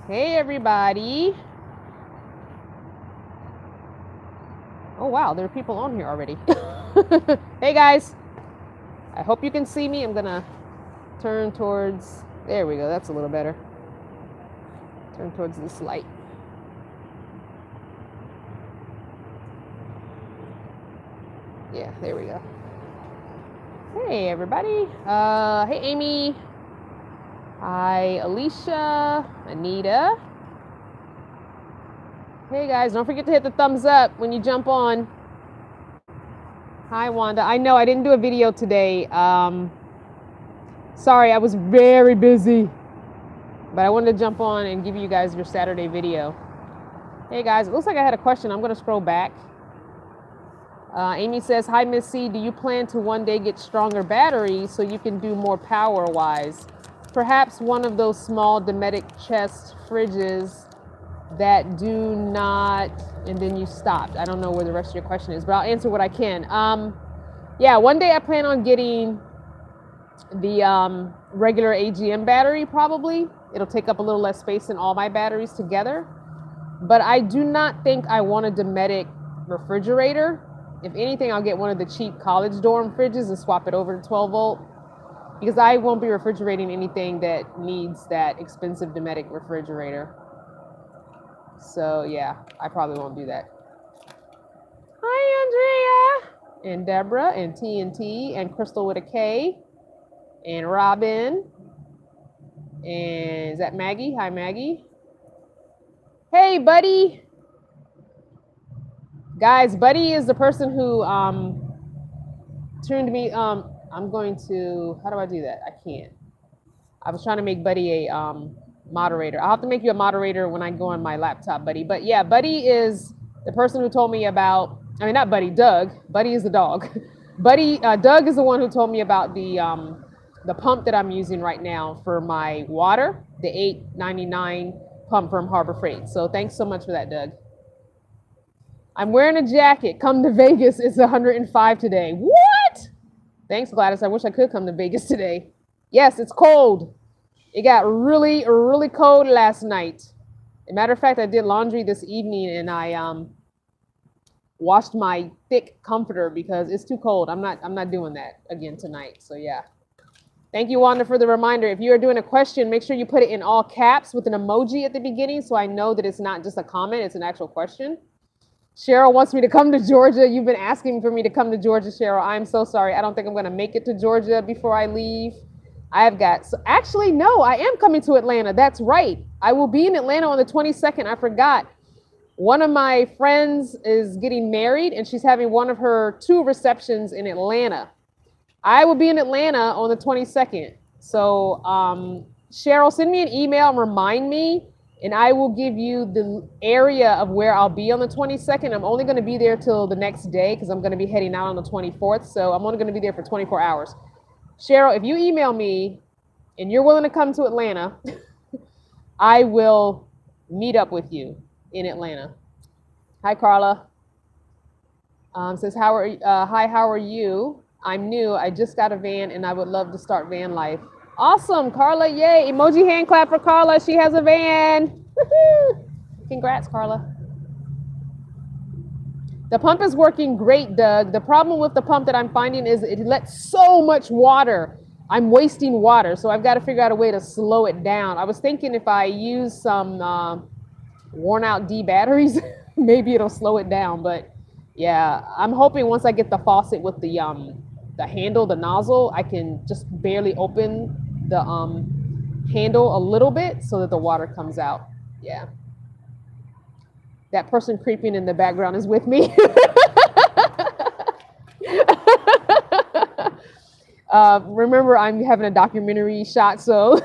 Hey everybody. Oh wow, there are people on here already. Hey guys. I hope you can see me. I'm gonna turn towards, there we go, that's a little better. Turn towards this light. Yeah, there we go. Hey everybody. Hey Amy. Hi Alicia, Anita. Hey guys, don't forget to hit the thumbs up when you jump on. Hi Wanda. I know I didn't do a video today. Sorry, I was very busy. But I wanted to jump on and give you guys your Saturday video. Hey guys, it looks like I had a question. I'm going to scroll back. Amy says, hi Miss C, do you plan to one day get stronger batteries so you can do more power-wise? Perhaps one of those small Dometic chest fridges that do not, and then you stopped. I don't know where the rest of your question is, but I'll answer what I can. Yeah, one day I plan on getting the regular AGM battery probably. It'll take up a little less space than all my batteries together. But I do not think I want a Dometic refrigerator. If anything, I'll get one of the cheap college dorm fridges and swap it over to 12 volt. Because I won't be refrigerating anything that needs that expensive Dometic refrigerator. So yeah, I probably won't do that. Hi Andrea! And Deborah, and TNT, and Crystal with a K, and Robin. And is that Maggie? Hi Maggie. Hey Buddy! Guys, Buddy is the person who turned me, I'm going to, how do I do that? I can't. I was trying to make Buddy a moderator. I'll have to make you a moderator when I go on my laptop, Buddy. But yeah, Buddy is the person who told me about, I mean, not Buddy, Doug. Buddy is the dog. Buddy, Doug is the one who told me about the pump that I'm using right now for my water, the $8.99 pump from Harbor Freight. So thanks so much for that, Doug. I'm wearing a jacket. Come to Vegas. It's 105 today. What? Thanks, Gladys. I wish I could come to Vegas today. Yes, it's cold. It got really, really cold last night. As a matter of fact, I did laundry this evening and I washed my thick comforter because it's too cold. I'm not doing that again tonight. So yeah. Thank you, Wanda, for the reminder. If you are doing a question, make sure you put it in all caps with an emoji at the beginning so I know that it's not just a comment, it's an actual question. Cheryl wants me to come to Georgia. You've been asking for me to come to Georgia, Cheryl. I'm so sorry. I don't think I'm going to make it to Georgia before I leave. Actually, no, I am coming to Atlanta. That's right. I will be in Atlanta on the 22nd. I forgot. One of my friends is getting married and she's having one of her 2 receptions in Atlanta. I will be in Atlanta on the 22nd. So, Cheryl, send me an email and remind me. And I will give you the area of where I'll be on the 22nd. I'm only going to be there till the next day because I'm going to be heading out on the 24th. So I'm only going to be there for 24 hours. Cheryl, if you email me and you're willing to come to Atlanta, I will meet up with you in Atlanta. Hi, Carla. Says, hi, how are you? I'm new. I just got a van and I would love to start van life. Awesome, Carla, yay. Emoji hand clap for Carla. She has a van. Woo-hoo. Congrats, Carla. The pump is working great, Doug. The problem with the pump that I'm finding is it lets so much water. I'm wasting water, so I've got to figure out a way to slow it down. I was thinking if I use some worn out D batteries, maybe it'll slow it down. But yeah, I'm hoping once I get the faucet with the handle, the nozzle, I can just barely open the handle a little bit so that the water comes out. Yeah. That person creeping in the background is with me. Remember, I'm having a documentary shot, so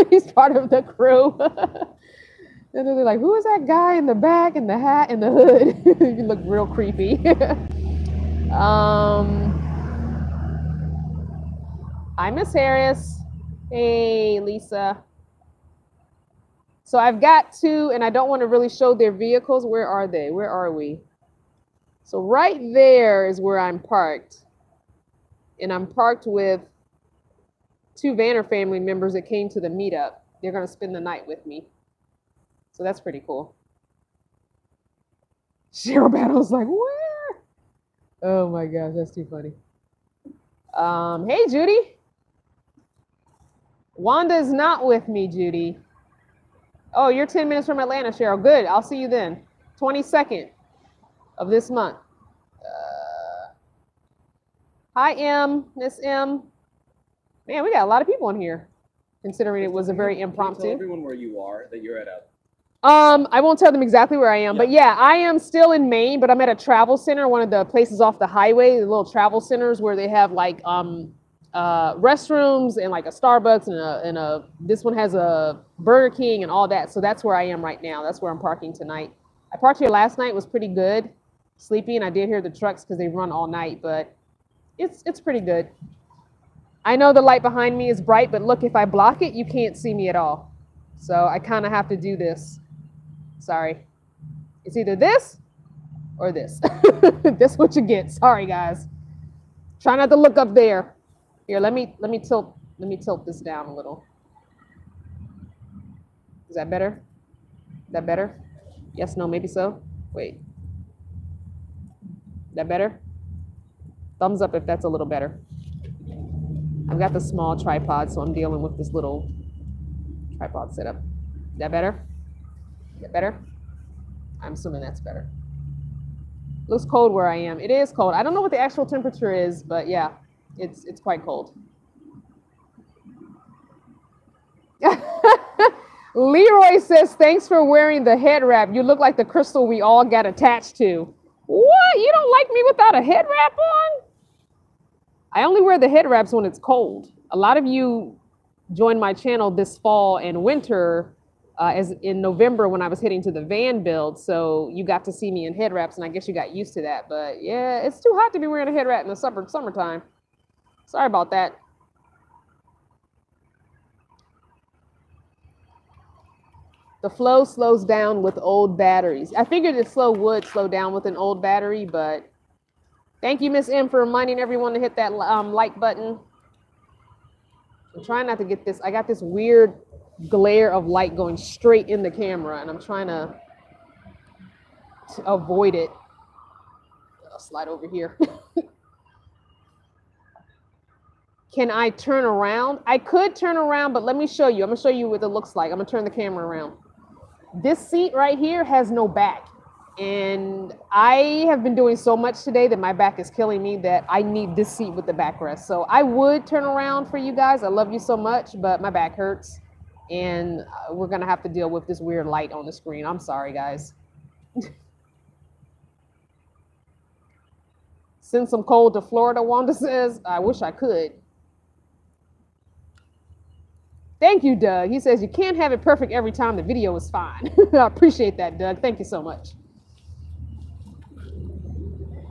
he's part of the crew. And they're like, who is that guy in the back, in the hat, and the hood? You look real creepy. Hi, Miss Harris. Hey, Lisa. So I've got 2, and I don't want to really show their vehicles. Where are they? Where are we? So right there is where I'm parked. And I'm parked with 2 Vanner family members that came to the meetup. They're going to spend the night with me. So that's pretty cool. Cheryl Battle's like, where? Oh my gosh, that's too funny. Hey, Judy. Wanda is not with me, Judy. Oh, you're 10 minutes from Atlanta, Cheryl. Good. I'll see you then. 22nd of this month. Hi, M. Miss M. Man, we got a lot of people in here, considering it was a very impromptu. Tell everyone where you are, that you're at a... I won't tell them exactly where I am, but yeah, I am still in Maine, but I'm at a travel center, one of the places off the highway, the little travel centers where they have like restrooms and like a Starbucks and a this one has a Burger King and all that. So that's where I am right now. That's where I'm parking tonight. I parked here last night. It was pretty good. Sleepy, and I did hear the trucks because they run all night, but it's pretty good. I know the light behind me is bright, but look, if I block it, you can't see me at all. So I kind of have to do this. Sorry. It's either this or this. That's what you get. Sorry, guys. Try not to look up there. Here, let me tilt this down a little. Is that better? Is that better? Yes, no, maybe so. Wait. Is that better? Thumbs up if that's a little better. I've got the small tripod, so I'm dealing with this little tripod setup. Is that better? Is that better? I'm assuming that's better. Looks cold where I am. It is cold. I don't know what the actual temperature is, but yeah, it's quite cold. Leroy says, thanks for wearing the head wrap. You look like the crystal we all got attached to. What? You don't like me without a head wrap on? I only wear the head wraps when it's cold. A lot of you joined my channel this fall and winter as in November when I was heading to the van build. So you got to see me in head wraps, and I guess you got used to that. But yeah, it's too hot to be wearing a head wrap in the summertime. Sorry about that. The flow slows down with old batteries. I figured the flow would slow down with an old battery, but thank you, Miss M, for reminding everyone to hit that like button. I'm trying not to get this. I got this weird glare of light going straight in the camera, and I'm trying to avoid it. I'll slide over here. Can I turn around? I could turn around, but let me show you. I'm going to show you what it looks like. I'm going to turn the camera around. This seat right here has no back. And I have been doing so much today that my back is killing me that I need this seat with the backrest. So I would turn around for you guys. I love you so much, but my back hurts. And we're going to have to deal with this weird light on the screen. I'm sorry, guys. Send some cold to Florida, Wanda says. I wish I could. Thank you, Doug. He says you can't have it perfect every time. The video is fine. I appreciate that, Doug. Thank you so much.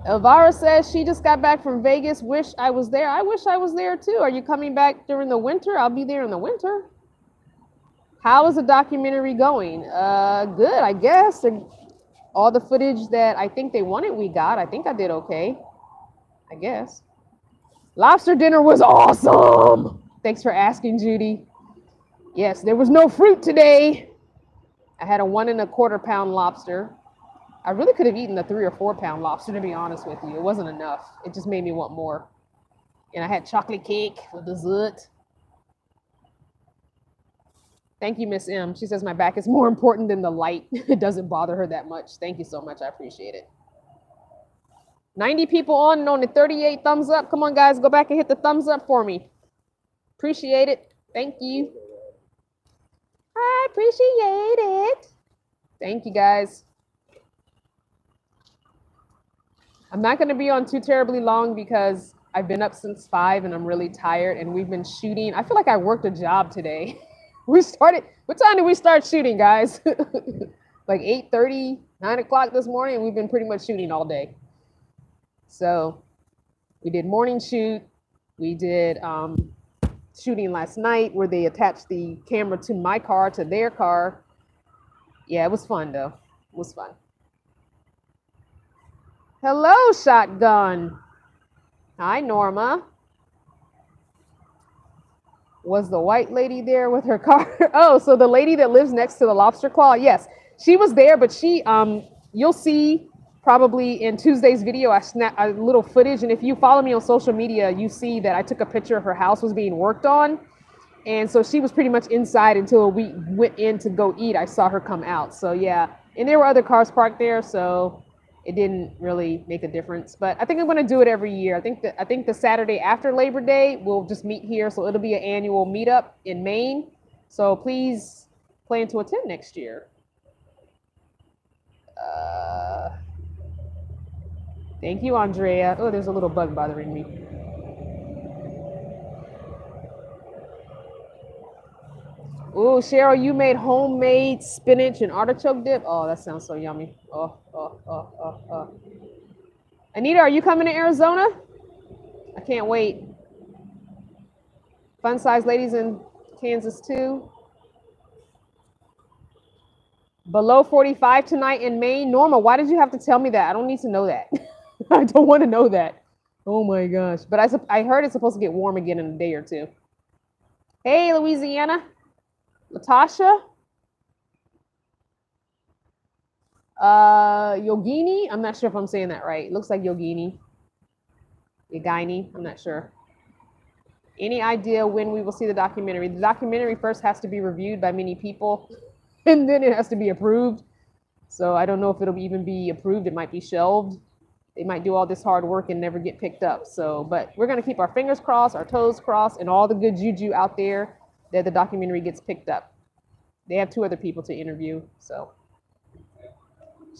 Elvira says she just got back from Vegas. Wish I was there. I wish I was there too. Are you coming back during the winter? I'll be there in the winter. How is the documentary going? Good, I guess. All the footage that I think they wanted, we got. I think I did okay. I guess. Lobster dinner was awesome. Thanks for asking, Judy. Yes, there was no fruit today. I had a 1 1/4 pound lobster. I really could have eaten the 3 or 4 pound lobster, to be honest with you. It wasn't enough. It just made me want more. And I had chocolate cake with dessert. Thank you, Miss M. She says my back is more important than the light. It doesn't bother her that much. Thank you so much. I appreciate it. 90 people on and only 38 thumbs up. Come on, guys. Go back and hit the thumbs up for me. Appreciate it. Thank you. I appreciate it. Thank you, guys. I'm not going to be on too terribly long because I've been up since 5 and I'm really tired, and we've been shooting. I feel like I worked a job today. We started, what time did we start shooting, guys? Like 8:30, 9 o'clock this morning, and we've been pretty much shooting all day. So we did morning shoot. We did shooting last night where they attached the camera to my car, to their car. Yeah, it was fun though. It was fun. Hello, Shotgun. Hi, Norma. Was the white lady there with her car? Oh, so the lady that lives next to the lobster claw? Yes, she was there, but she, you'll see probably in Tuesday's video, I snapped a little footage. And if you follow me on social media, you see that I took a picture of her house was being worked on. And so she was pretty much inside until we went in to go eat. I saw her come out. So yeah, and there were other cars parked there, so it didn't really make a difference. But I think I'm going to do it every year. I think the Saturday after Labor Day we'll just meet here, so it'll be an annual meetup in Maine. So please plan to attend next year. Thank you, Andrea. Oh, there's a little bug bothering me. Ooh, Cheryl, you made homemade spinach and artichoke dip. Oh, that sounds so yummy. Oh. Anita, are you coming to Arizona? I can't wait. Fun size ladies in Kansas too. Below 45 tonight in Maine. Norma, why did you have to tell me that? I don't need to know that. I don't want to know that. Oh my gosh. But I heard it's supposed to get warm again in a day or two. Hey, Louisiana. Latasha. Yogini. I'm not sure if I'm saying that right. It looks like Yogini. Yogini. I'm not sure. Any idea when we will see the documentary? The documentary first has to be reviewed by many people, and then it has to be approved. So I don't know if it'll even be approved. It might be shelved. They might do all this hard work and never get picked up. So, but we're going to keep our fingers crossed, our toes crossed, and all the good juju out there that the documentary gets picked up. They have 2 other people to interview. So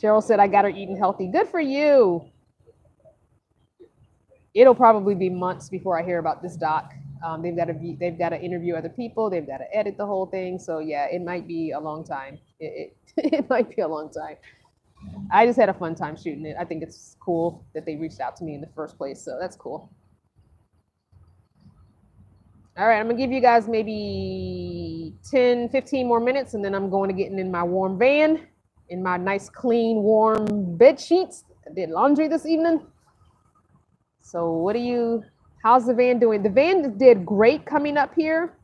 Cheryl said, I got her eating healthy. Good for you. It'll probably be months before I hear about this doc. They've got to interview other people. They've got to edit the whole thing. So yeah, it might be a long time. It might be a long time. I just had a fun time shooting it. I think it's cool that they reached out to me in the first place. So that's cool. All right, I'm gonna give you guys maybe 10, 15 more minutes, and then I'm going to get in my warm van, in my nice, clean, warm bed sheets. I did laundry this evening. So how's the van doing? The van did great coming up here.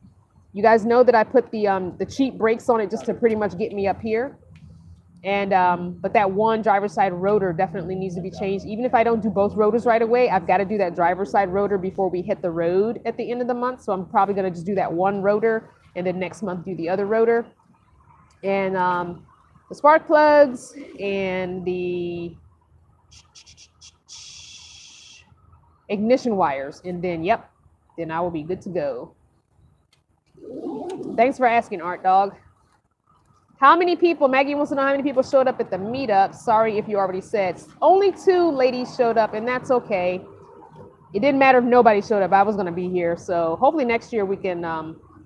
You guys know that I put the cheap brakes on it just to pretty much get me up here. And but that one driver's side rotor definitely needs to be changed. Even if I don't do both rotors right away, I've got to do that driver's side rotor before we hit the road at the end of the month. So I'm probably going to just do that one rotor and then next month do the other rotor. And the spark plugs and the ignition wires. And then, yep, then I will be good to go. Thanks for asking, Art Dog. How many people, Maggie wants to know how many people showed up at the meetup. Sorry if you already said. Only 2 ladies showed up, and that's okay. It didn't matter if nobody showed up. I was going to be here. So hopefully next year we can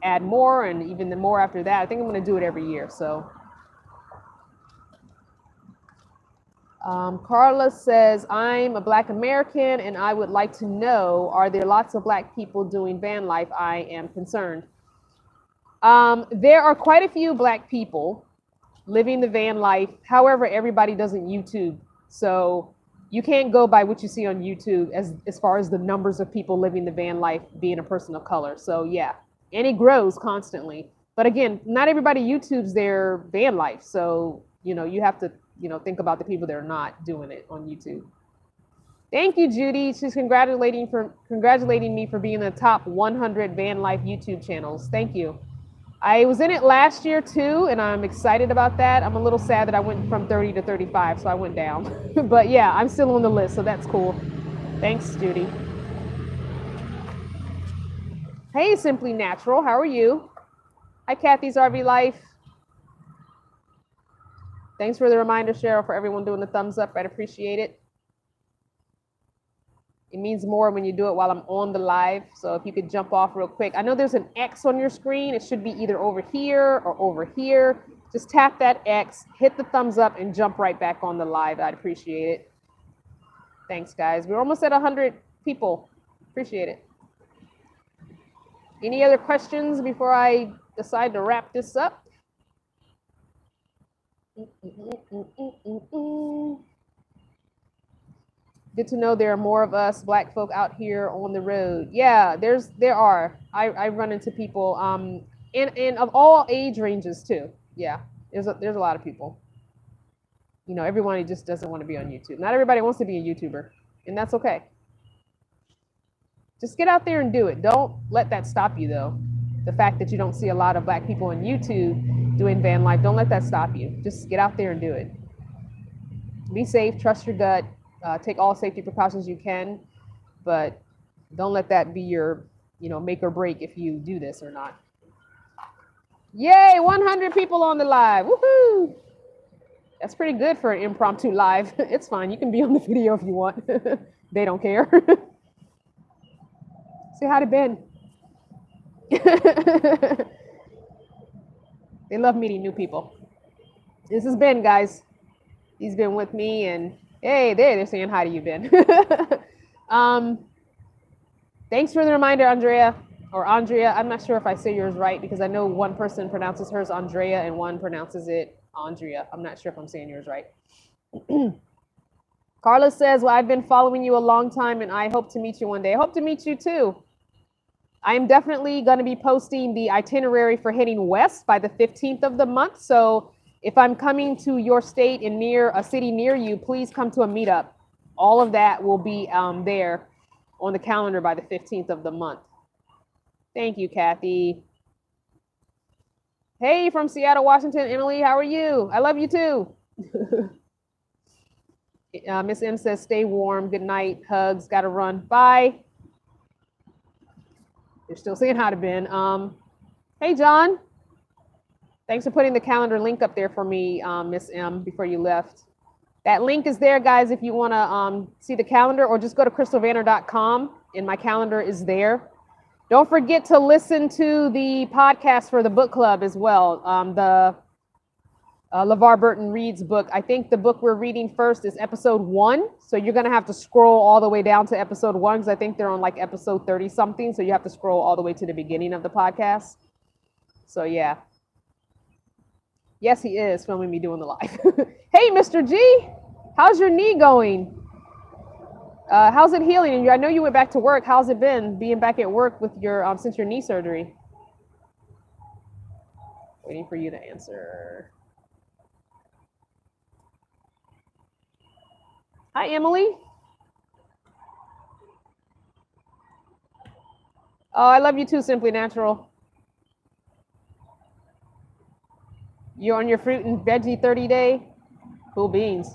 add more, and even more after that. I think I'm going to do it every year. So Carla says, I'm a Black American, and I would like to know, are there lots of Black people doing van life? I am concerned. There are quite a few Black people living the van life. However, everybody doesn't YouTube. So you can't go by what you see on YouTube as far as the numbers of people living the van life being a person of color. So yeah, and it grows constantly. But again, not everybody YouTubes their van life. So, you have to, think about the people that are not doing it on YouTube. Thank you, Judy. She's congratulating me for being in the top 100 van life YouTube channels. Thank you. I was in it last year too, and I'm excited about that. I'm a little sad that I went from 30 to 35, so I went down. But yeah, I'm still on the list, so that's cool. Thanks, Judy. Hey, Simply Natural, how are you? Hi, Kathy's RV Life. Thanks for the reminder, Cheryl, for everyone doing the thumbs up. I'd appreciate it. It means more when you do it while I'm on the live. So if you could jump off real quick. I know there's an X on your screen. It should be either over here or over here. Just tap that X, hit the thumbs up, and jump right back on the live. I'd appreciate it. Thanks, guys. We're almost at 100 people. Appreciate it. Any other questions before I decide to wrap this up? good to know there are more of us Black folk out here on the road. Yeah, there are. I run into people and of all age ranges too. Yeah, there's a lot of people. You know, everyone just doesn't want to be on YouTube. Not everybody wants to be a YouTuber, and that's okay. Just get out there and do it. Don't let that stop you, though. The fact that you don't see a lot of Black people on YouTube doing van life, don't let that stop you. Just get out there and do it. Be safe, trust your gut, take all safety precautions you can, but don't let that be your, make or break if you do this or not. Yay, 100 people on the live. Woohoo! That's pretty good for an impromptu live. It's fine. You can be on the video if you want. They don't care. Say hi to Ben. They love meeting new people. This is Ben, guys. He's been with me, and hey, they're saying hi to you, Ben. Thanks for the reminder, Andrea, or Andrea. I'm not sure if I say yours right because I know one person pronounces hers Andrea and one pronounces it Andrea. I'm not sure if I'm saying yours right. Carla says, well, I've been following you a long time and I hope to meet you one day. I hope to meet you too. I am definitely going to be posting the itinerary for heading west by the 15th of the month. So if I'm coming to your state and near a city near you, please come to a meetup. All of that will be there on the calendar by the 15th of the month. Thank you, Kathy. Hey, from Seattle, Washington, Emily, how are you? I love you too. Miss M says, stay warm. Good night. Hugs. Got to run. Bye. You're still saying hi to Ben. Hey, John. Thanks for putting the calendar link up there for me, Miss M, before you left. That link is there, guys, if you want to see the calendar, or just go to crystalvanner.com and my calendar is there. Don't forget to listen to the podcast for the book club as well. The LeVar Burton Reads book. I think the book we're reading first is episode 1. So you're going to have to scroll all the way down to episode 1 because I think they're on like episode 30 something. So you have to scroll all the way to the beginning of the podcast. So yeah. Yes, he is filming me doing the live. Hey, Mr. G, how's your knee going? How's it healing? I know you went back to work. How's it been being back at work with your since your knee surgery? Waiting for you to answer. Hi, Emily. Oh, I love you too, Simply Natural. You're on your fruit and veggie 30 day? Cool beans.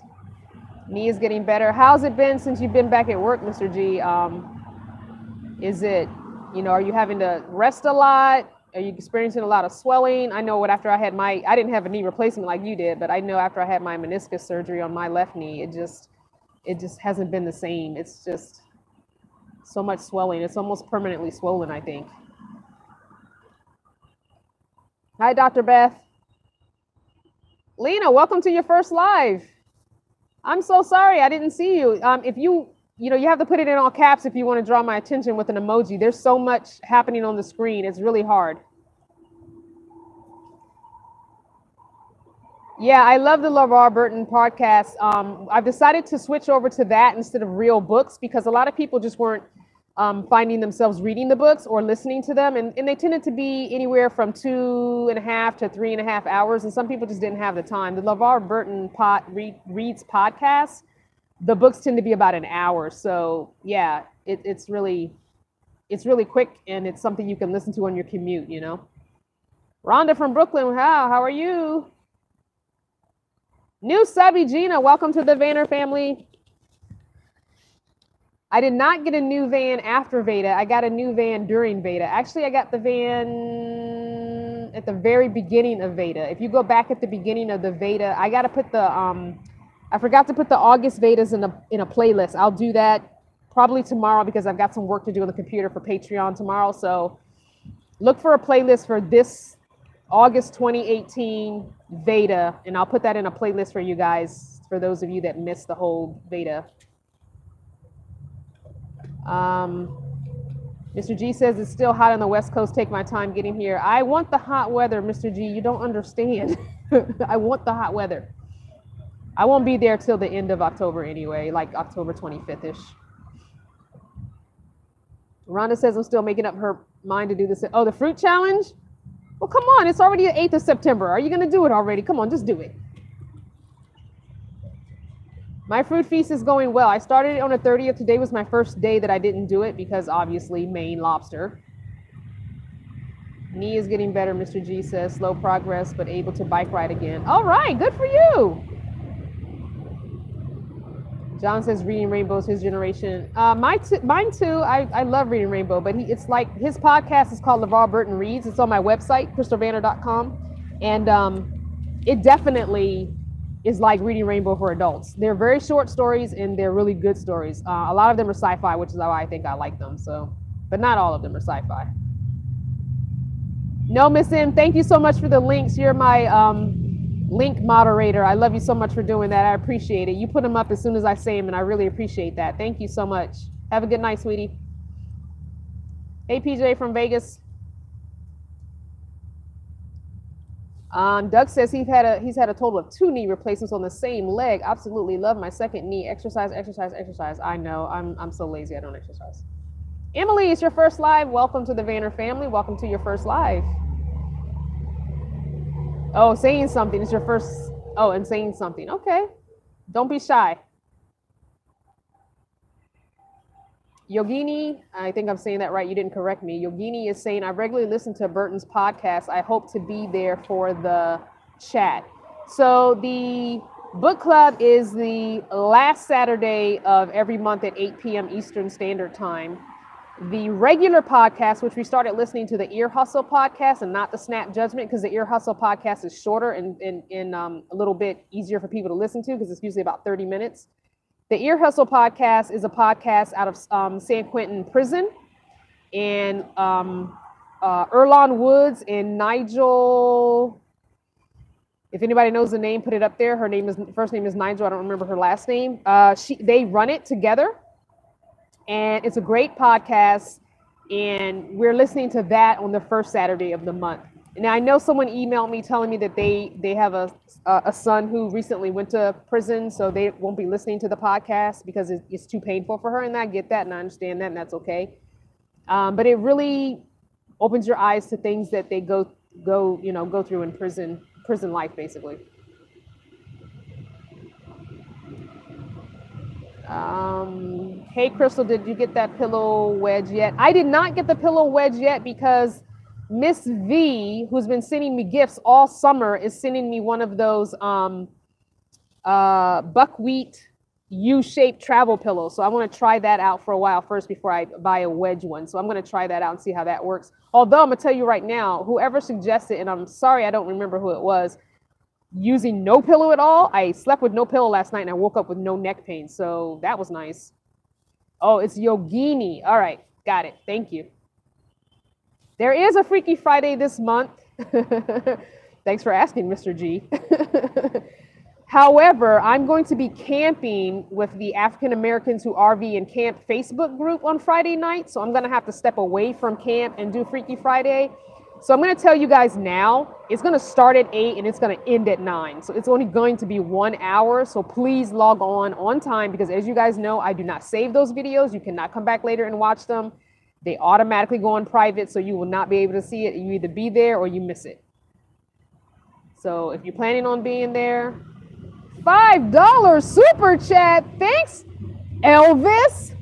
Knee is getting better. How's it been since you've been back at work, Mr. G? Is it, are you having to rest a lot? Are you experiencing a lot of swelling? I know after I had I didn't have a knee replacement like you did, but I know after I had my meniscus surgery on my left knee, it just hasn't been the same. It's just so much swelling. It's almost permanently swollen, I think. Hi, Dr. Beth. Lena, welcome to your first live. I'm so sorry I didn't see you. If you have to put it in all caps if you want to draw my attention with an emoji. There's so much happening on the screen. It's really hard. Yeah, I love the LeVar Burton podcast. I've decided to switch over to that instead of real books because a lot of people just weren't finding themselves reading the books or listening to them. And they tended to be anywhere from 2.5 to 3.5 hours. And some people just didn't have the time. The LeVar Burton Reads podcast, the books tend to be about an hour. So yeah, it's really quick and it's something you can listen to on your commute, Rhonda from Brooklyn, how are you? New subby Gina, welcome to the Vanner family. I did not get a new van after Veda. I got a new van during Veda. Actually, I got the van at the very beginning of Veda. If you go back at the beginning of the Veda, I got to put the, I forgot to put the August Vedas in a playlist. I'll do that probably tomorrow because I've got some work to do on the computer for Patreon tomorrow. So look for a playlist for this August 2018 Veda, and I'll put that in a playlist for you guys, for those of you that missed the whole Veda. Mr. G says it's still hot on the West Coast. Take my time getting here. I want the hot weather, Mr. G. You don't understand. I want the hot weather. I won't be there till the end of October anyway, like October 25th-ish. Rhonda says I'm still making up her mind to do this. Oh, the fruit challenge? Well, come on. It's already the 8th of September. Are you going to do it already? Come on, just do it. My fruit feast is going well. I started it on the 30th. Today was my first day that I didn't do it because obviously Maine lobster. Knee is getting better, Mr. G says. Slow progress, but able to bike ride again. All right, good for you. John says reading Rainbow is his generation. Mine too. I love reading Rainbow, but it's like his podcast is called LeVar Burton Reads. It's on my website, crystalvanner.com. And it definitely is like reading Rainbow for adults. They're very short stories and they're really good stories. A lot of them are sci-fi, which is why I think I like them. So, but not all of them are sci-fi. No, Miss M, thank you so much for the links. You're my link moderator. I love you so much for doing that. I appreciate it. You put them up as soon as I say them, and I really appreciate that. Thank you so much. Have a good night, sweetie. Hey, PJ from Vegas. Doug says he's had a total of 2 knee replacements on the same leg. Absolutely love my second knee. Exercise, exercise, exercise. I know. I'm so lazy. I don't exercise. Emily, it's your first live. Welcome to the Vanner family. Welcome to your first live. Oh, saying something. It's your first. Oh, and saying something. Okay. Don't be shy. Yogini, I think I'm saying that right. You didn't correct me. Yogini is saying, I regularly listen to Burton's podcast. I hope to be there for the chat. So the book club is the last Saturday of every month at 8 p.m. Eastern Standard Time. The regular podcast, which we started listening to the Ear Hustle podcast and not the Snap Judgment, because the Ear Hustle podcast is shorter and a little bit easier for people to listen to because it's usually about 30 minutes. The Ear Hustle podcast is a podcast out of San Quentin Prison. And Erlon Woods and Nigel, if anybody knows the name, put it up there. Her first name is Nigel. I don't remember her last name. They run it together. And it's a great podcast, and we're listening to that on the first Saturday of the month. Now, I know someone emailed me telling me that they have a son who recently went to prison, so they won't be listening to the podcast because it's too painful for her, and I get that, and I understand that, and that's okay. But it really opens your eyes to things that they go through in prison life, basically. Hey, Crystal, did you get that pillow wedge yet? I did not get the pillow wedge yet because Miss V, who's been sending me gifts all summer, is sending me one of those buckwheat U-shaped travel pillows. So I want to try that out for a while first before I buy a wedge one. So I'm going to try that out and see how that works. Although I'm going to tell you right now, whoever suggested, and I'm sorry I don't remember who it was, using no pillow at all. I slept with no pillow last night and I woke up with no neck pain. So that was nice. Oh, it's Yogini. All right. Got it. Thank you. There is a Freaky Friday this month. Thanks for asking, Mr. G. However, I'm going to be camping with the African Americans who RV and camp Facebook group on Friday night. So I'm going to have to step away from camp and do Freaky Friday. So I'm going to tell you guys now, it's going to start at 8 and it's going to end at 9. So it's only going to be 1 hour. So please log on time because as you guys know, I do not save those videos. You cannot come back later and watch them. They automatically go on private, so you will not be able to see it. You either be there or you miss it. So if you're planning on being there, $5 super chat. Thanks, Elvis.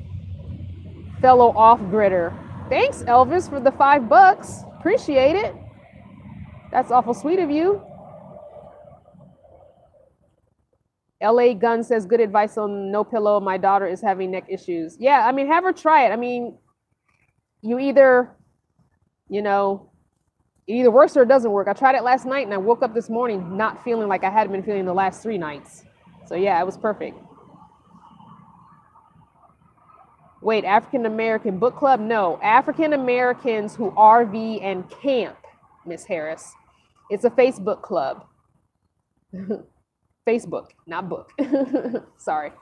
Fellow off-gridder. Thanks, Elvis, for the $5. Appreciate it. That's awful sweet of you. LA Gun says, good advice on no pillow. My daughter is having neck issues. Yeah, I mean, have her try it. I mean, you either, it either works or it doesn't work. I tried it last night and I woke up this morning not feeling like I had been feeling the last 3 nights. So yeah, it was perfect. Wait, African American book club? No, African Americans who RV and camp, Miss Harris. It's a Facebook club. Facebook, not book. Sorry,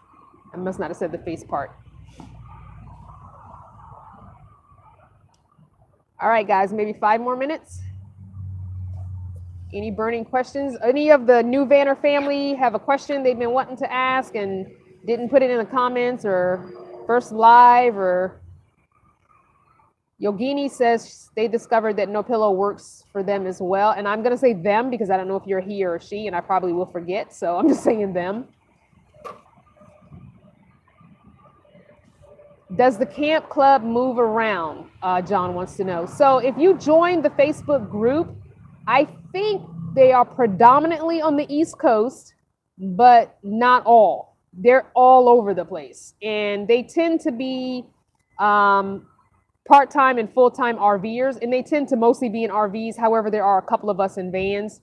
I must not have said the face part. All right, guys, maybe 5 more minutes. Any burning questions? Any of the new Vanner family have a question they've been wanting to ask and didn't put it in the comments, or first live? Or Yogini says they discovered that No Pillow works for them as well. And I'm going to say them because I don't know if you're he or she, and I probably will forget. So I'm just saying them. Does the camp club move around? John wants to know. So if you join the Facebook group, I think they are predominantly on the East Coast, but not all. They're all over the place. And they tend to be part-time and full-time RVers, and they tend to mostly be in RVs. However, there are a couple of us in vans.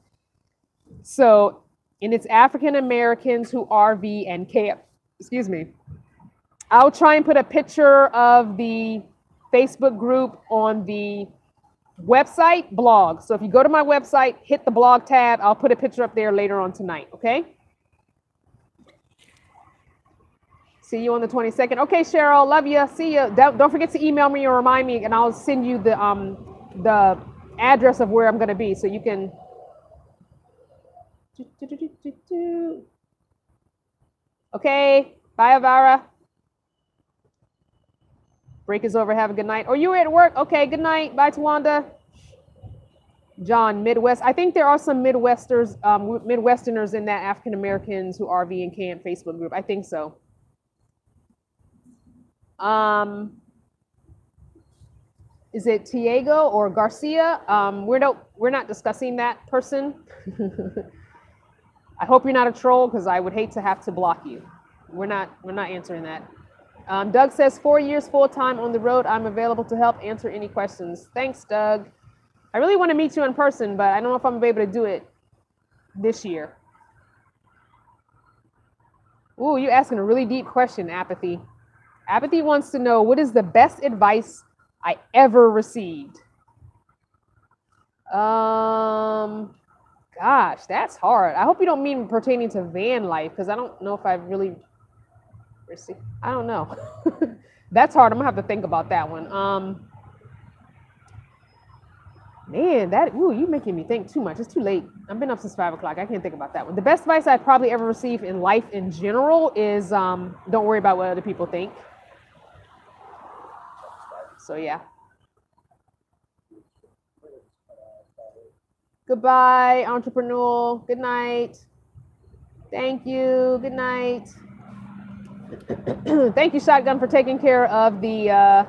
So, and it's African Americans who RV and camp. Excuse me. I'll try and put a picture of the Facebook group on the website blog. So if you go to my website, hit the blog tab, I'll put a picture up there later on tonight, okay? See you on the 22nd. Okay, Cheryl, love you. See you. Don't forget to email me or remind me, and I'll send you the address of where I'm going to be so you can. Okay, bye, Avara. Break is over. Have a good night. Or you were at work. Okay, good night. Bye, Tawanda. John, Midwest. I think there are some Midwesterners in that African Americans who RV and camp Facebook group. I think so. Is it Tiago or Garcia? We're not discussing that person. I hope you're not a troll because I would hate to have to block you. We're not answering that. Doug says 4 years full-time on the road. I'm available to help answer any questions. Thanks, Doug. I really want to meet you in person, but I don't know if I'm going to be able to do it this year. Ooh, you're asking a really deep question, Apathy. Apathy wants to know, what is the best advice I ever received? Gosh, that's hard. I hope you don't mean pertaining to van life, because I don't know if I've really received. I don't know. That's hard. I'm gonna have to think about that one. Man, you're making me think too much. It's too late. I've been up since 5 o'clock. I can't think about that one. The best advice I've probably ever received in life in general is don't worry about what other people think. So yeah. Goodbye, entrepreneur. Good night. Thank you. Good night. Thank you, Shotgun, for taking care of the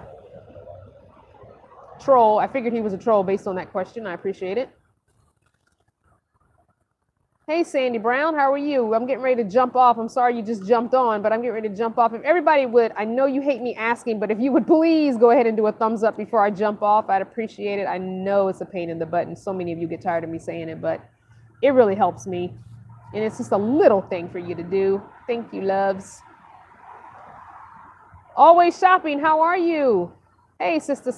troll. I figured he was a troll based on that question. I appreciate it. Hey, Sandy Brown, how are you? I'm getting ready to jump off. I'm sorry you just jumped on, but I'm getting ready to jump off. If everybody would, I know you hate me asking, but if you would please go ahead and do a thumbs up before I jump off, I'd appreciate it. I know it's a pain in the butt, and so many of you get tired of me saying it, but it really helps me. And it's just a little thing for you to do. Thank you, loves. Always shopping, how are you? Hey, sister.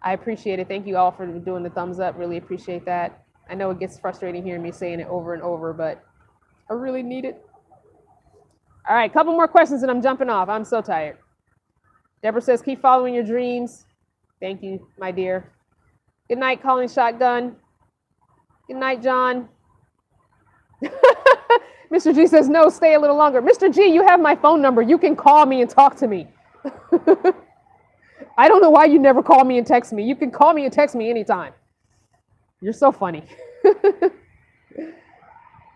I appreciate it. Thank you all for doing the thumbs up. Really appreciate that. I know it gets frustrating hearing me saying it over and over, but I really need it. All right, couple more questions and I'm jumping off. I'm so tired. Deborah says, keep following your dreams. Thank you, my dear. Good night, Calling Shotgun. Good night, John. Mr. G says, no, stay a little longer. Mr. G, you have my phone number. You can call me and talk to me. I don't know why you never call me and text me. You can call me and text me anytime. You're so funny.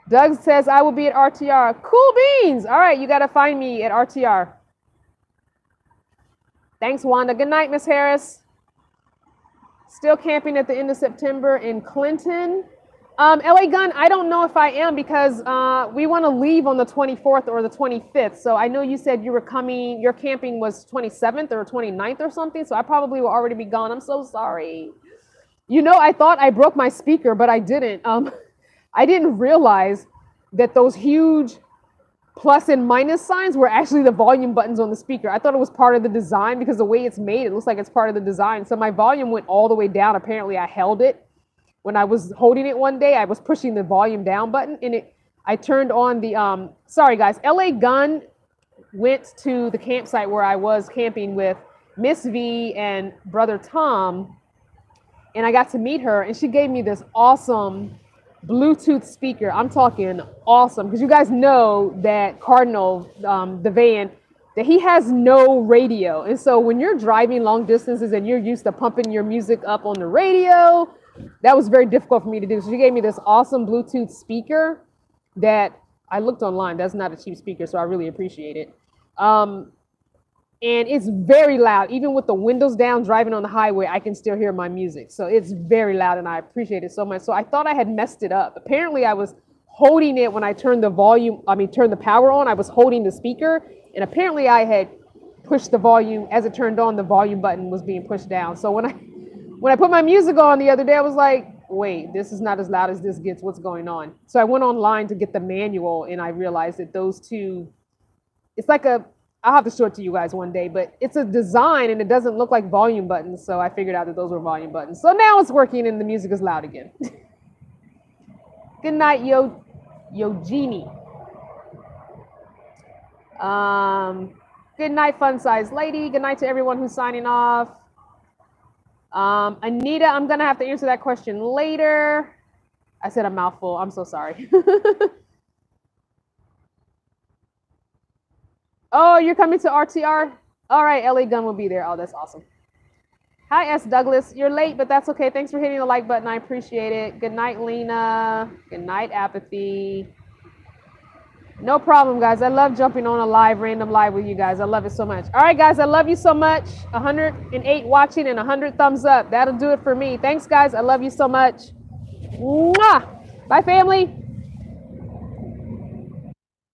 Doug says, I will be at RTR. Cool beans. All right, you got to find me at RTR. Thanks, Wanda. Good night, Miss Harris. Still camping at the end of September in Clinton. LA Gun, I don't know if I am because we want to leave on the 24th or the 25th. So I know you said you were coming, your camping was 27th or 29th or something. So I probably will already be gone. I'm so sorry. You know, I thought I broke my speaker, but I didn't. I didn't realize that those huge plus and minus signs were actually the volume buttons on the speaker. I thought it was part of the design because the way it's made, it looks like it's part of the design. So my volume went all the way down. Apparently I held it. When I was holding it one day, I was pushing the volume down button and I turned on the, sorry guys, LA Gun went to the campsite where I was camping with Miss V and brother Tom. and I got to meet her, and she gave me this awesome Bluetooth speaker. I'm talking awesome, because you guys know that Cardinal, the van, that he has no radio. And so when you're driving long distances and you're used to pumping your music up on the radio, that was very difficult for me to do. So she gave me this awesome Bluetooth speaker that I looked online. That's not a cheap speaker, so I really appreciate it. And it's very loud. Even with the windows down, driving on the highway, I can still hear my music. So it's very loud, and I appreciate it so much. So I thought I had messed it up. Apparently, I was holding it when I turned turned the power on. I was holding the speaker, and apparently I had pushed the volume. As it turned on, the volume button was being pushed down. So when I put my music on the other day, I was like, wait, this is not as loud as this gets. What's going on? So I went online to get the manual, and I realized that those two, it's like I'll have to show it to you guys one day, but it's a design and it doesn't look like volume buttons. So I figured out that those were volume buttons. So now it's working and the music is loud again. Good night, Genie. Good night, fun size lady. Good night to everyone who's signing off. Anita, I'm going to have to answer that question later. I said a mouthful. I'm so sorry. Oh, you're coming to RTR? All right, LA Gunn will be there. Oh, that's awesome. Hi, S. Douglas. You're late, but that's okay. Thanks for hitting the like button. I appreciate it. Good night, Lena. Good night, Apathy. No problem, guys. I love jumping on a random live with you guys. I love it so much. All right, guys, I love you so much. 108 watching and 100 thumbs up. That'll do it for me. Thanks, guys. I love you so much. Mwah! Bye, family.